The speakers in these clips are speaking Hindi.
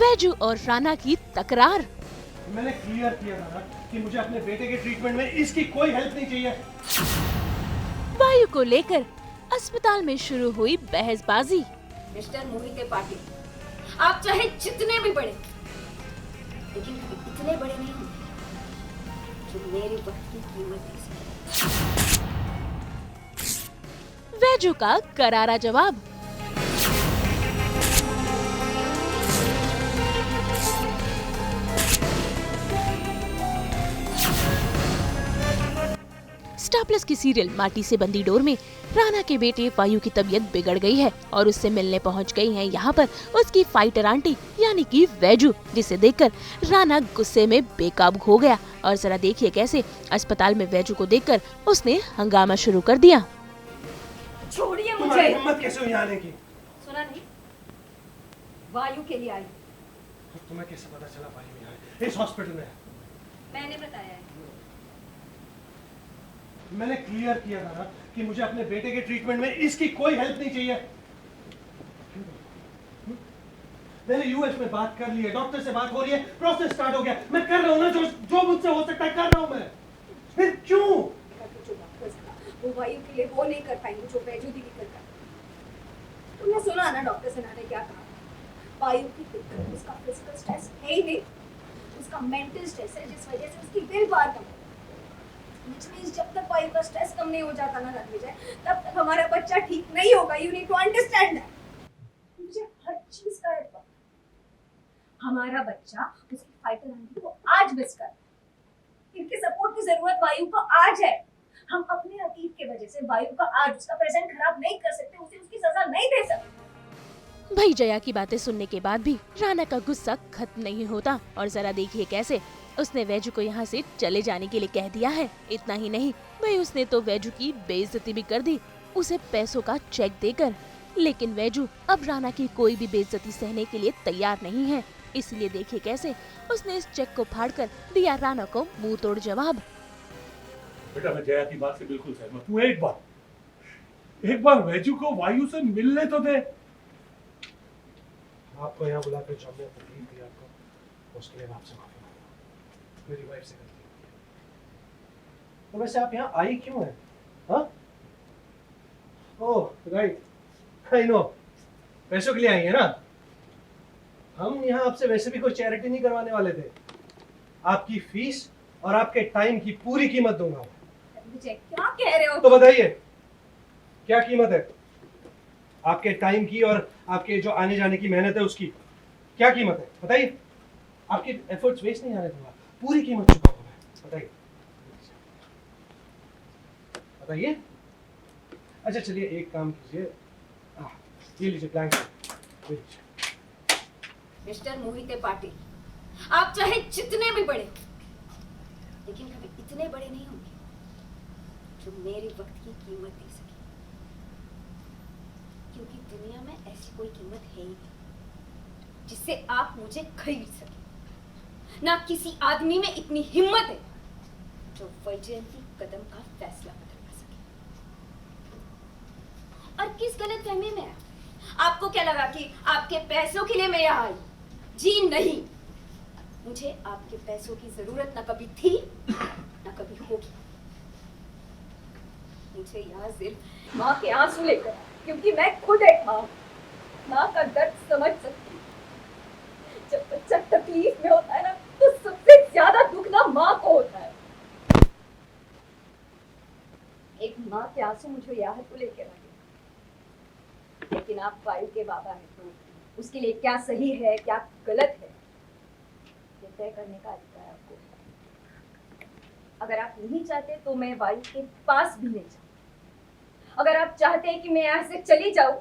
वैजू और राना की तकरार। मैंने क्लियर किया था कि मुझे अपने बेटे के ट्रीटमेंट में इसकी कोई हेल्प नहीं चाहिए। वायु को लेकर अस्पताल में शुरू हुई बहसबाजी। मिस्टर मोहित पाटिल, आप चाहे जितने भी बड़े, लेकिन इतने बड़े नहीं होंगे जो मेरे वक्त की कीमत दे सके। वैजू का करारा जवाब। स्टार प्लस की सीरियल माटी से बंदी डोर में राना के बेटे वायु की तबीयत बिगड़ गई है और उससे मिलने पहुंच गई हैं यहाँ पर उसकी फाइटर आंटी यानी कि वैजू, जिसे देखकर राना गुस्से में बेकाबू हो गया। और जरा देखिए कैसे अस्पताल में वैजू को देखकर उसने हंगामा शुरू कर दिया। छोड़िए मुझे। तुम्हारी हिम्मत कैसे हुई आने की? सुना नहीं? वायु के लिए आई। तुम्हें कैसे पता चला वायु यहाँ है? इस हॉस्पिटल में है। मैंने बताया है। मैंने क्लियर किया था कि मुझे अपने बेटे के ट्रीटमेंट में इसकी कोई हेल्प नहीं चाहिए। मैंने यूएस में बात कर ली है, डॉक्टर से बात हो रही है, प्रोसेस स्टार्ट हो गया। मैं कर रहा हूँ ना जो मुझसे हो सकता है कर रहा हूँ मैं। फिर क्यों? वो वायु के लिए वो नहीं कर पाएंगे जो वैजू दीदी कर पाएंगे। तुमने सुना ना डॉक्टर सेना ने क्या कहा? वायु की दिक्कत उसका फिजिकल स्ट्रेस है ही नहीं, उसका मेंटल स्ट्रेस है जिस वजह से उसकी दिल बार कम। जब तक वायु का स्ट्रेस कम नहीं हो जाता ना विजय, तब तक हमारा बच्चा ठीक नहीं होगा। You need to understand that. मुझे हर चीज का है पता। हमारा बच्चा उसकी फाइटर आंटी को आज मिस कर, इनके सपोर्ट की जरूरत वायु को आज है। हम अपने अतीत के वजह से वायु का आज उसका प्रेजेंट खराब नहीं कर सकते, उसे उसकी सजा नहीं दे सकते। भाई जया की बातें सुनने के बाद भी राना का गुस्सा खत्म नहीं होता और जरा देखिए कैसे उसने वैजू को यहाँ से चले जाने के लिए कह दिया है। इतना ही नहीं भाई उसने तो वैजू की बेइज्जती भी कर दी उसे पैसों का चेक देकर। लेकिन वैजू अब राना की कोई भी बेइज्जती सहने के लिए तैयार नहीं है, इसलिए देखिए कैसे उसने इस चेक को फाड़कर दिया राना को मुंह तोड़ जवाब। बेटा मैं जया की बात से बिल्कुल सहमत हूँ। एक बार वैजू को वायु से मिलने तो दे। आपको यहाँ बुलाकर जो हमने तकलीफ दी आपको, उसके लिए मैं आपसे माफी मांगता हूँ। मेरी वाइफ से गलती हो गई। तो वैसे आप यहाँ आई क्यों हैं? हाँ? ओह राइट, आई नो, पैसों के लिए आई है ना? हम यहाँ आपसे वैसे भी कोई चैरिटी नहीं करवाने वाले थे। आपकी फीस और आपके टाइम की पूरी कीमत दूंगा। विजय क्या कह रहे हो? तो बताइए क्या कीमत है? आपके टाइम की और आपके जो आने जाने की मेहनत है उसकी क्या कीमत है? बताइए। आपके एफर्ट्स वेस्ट नहीं आने दूंगा, पूरी कीमत चुकाऊंगा मैं। बताइए बताइए। अच्छा चलिए एक काम कीजिए, ये लीजिए ब्लैंक। मिस्टर मोहित पाटिल, आप चाहे जितने भी बड़े, लेकिन कभी इतने बड़े नहीं होंगे जो मेरे वक्त की कीमत दे सके। क्योंकि दुनिया में ऐसी कोई कीमत है ही नहीं जिससे आप मुझे खरीद सके। ना किसी आदमी में इतनी हिम्मत है जो वैजयंती कदम का फैसला बदलवा सके। और किस गलत फहमी में है? आपको क्या लगा कि आपके पैसों के लिए मैं यहाँ आई? जी नहीं, मुझे आपके पैसों की जरूरत ना कभी थी ना कभी होगी। मुझे यहाँ सिर्फ माँ के आंसू लेकर, क्योंकि मैं खुद एक माँ का दर्द समझ सकती हूँ। जब बच्चा तकलीफ में होता है ना, तो सबसे ज्यादा दुख ना माँ को होता है। एक माँ के आंसू मुझे यहाँ तो लेकर आ गए, लेकिन आप वायु के बाबा हैं तो उसके लिए क्या सही है क्या गलत है ये तय करने का अधिकार आपको। अगर आप नहीं चाहते तो मैं वायु के पास भी नहीं जाऊँ। अगर आप चाहते हैं कि मैं यहाँ से चली जाऊं,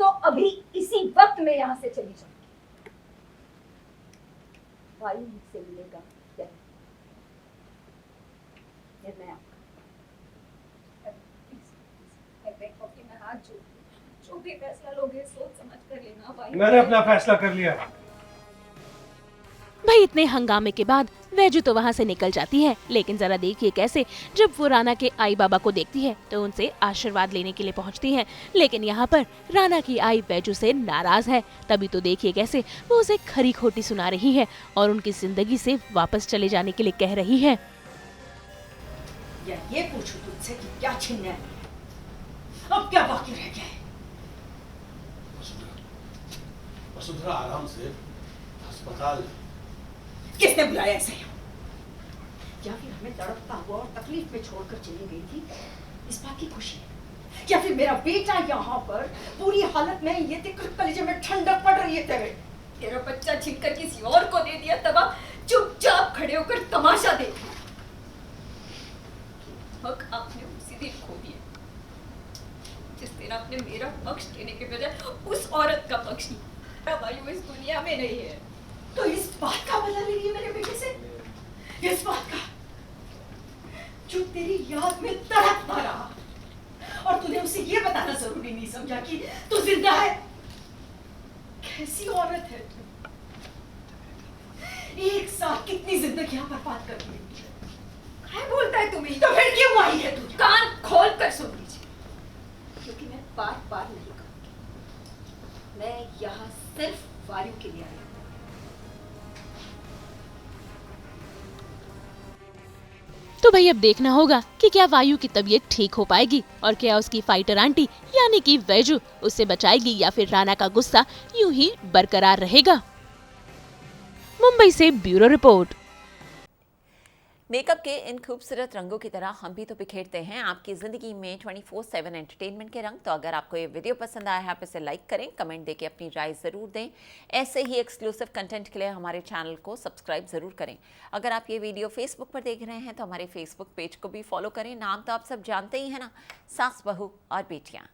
तो अभी इसी वक्त मैं यहाँ से चली जाऊंगी। वायु मुझसे मिलेगा क्या? निर्णय आपका। मैं हाथ जोड़ती हूं, जो भी फैसला लोगे सोच समझ कर लेना। वायु मैंने अपना फैसला कर लिया। भाई इतने हंगामे के बाद वैजू तो वहाँ से निकल जाती है, लेकिन जरा देखिए कैसे जब वो राना के आई बाबा को देखती है तो उनसे आशीर्वाद लेने के लिए पहुँचती है। लेकिन यहाँ पर राना की आई वैजू से नाराज है। तभी तो देखिए कैसे वो उसे खरी खोटी सुना रही है और उनकी जिंदगी से वापस चले जाने के लिए कह रही है। या ये पूछूं तुझसे कि क्या छीनने आई है? अब क्या बाकी रह गया है? वसुंधरा आराम से, अस्पताल। किसने बुलाया ऐसे? या फिर हमें तड़पता हुआ और तकलीफ में छोड़कर चली गई थी, इस बात की खुशी है? या फिर मेरा बेटा यहाँ पर पूरी हालत में ये देखकर कलेजे में ठंडक पड़ रही है तेरा बच्चा छीनकर किसी और को दे दिया, तब आप चुपचाप खड़े होकर तमाशा देख। हक आपने उसी दिन खो दिया जिस दिन आपने मेरा पक्ष लेने के बजाय उस औरत का पक्ष लिया। वायु इस दुनिया में नहीं है तो इस बात का बदला ले रही है मेरे बेटे से, इस बात का जो तेरी याद में तड़पता रहा और तूने उसे ये बताना जरूरी नहीं समझा कि तू जिंदा है। कैसी औरत है तू? एक साथ कितनी जिंदगियां बर्बाद कर दी। क्या बोलता है तुम्हें? तो फिर क्यों आई है तू? कान खोल कर सुन लीजिए, क्योंकि मैं बार बार नहीं कहूंगी। मैं यहाँ सिर्फ वायु के लिए आई हूँ। तो भाई अब देखना होगा कि क्या वायु की तबीयत ठीक हो पाएगी और क्या उसकी फाइटर आंटी यानी कि वैजू उससे बचाएगी या फिर राना का गुस्सा यूं ही बरकरार रहेगा। मुंबई से ब्यूरो रिपोर्ट। मेकअप के इन खूबसूरत रंगों की तरह हम भी तो बिखेरते हैं आपकी ज़िंदगी में 24/7 एंटरटेनमेंट के रंग। तो अगर आपको ये वीडियो पसंद आया है आप इसे लाइक करें, कमेंट देके अपनी राय ज़रूर दें। ऐसे ही एक्सक्लूसिव कंटेंट के लिए हमारे चैनल को सब्सक्राइब ज़रूर करें। अगर आप ये वीडियो फेसबुक पर देख रहे हैं तो हमारे फेसबुक पेज को भी फॉलो करें। नाम तो आप सब जानते ही हैं ना, सास बहू और बेटियाँ।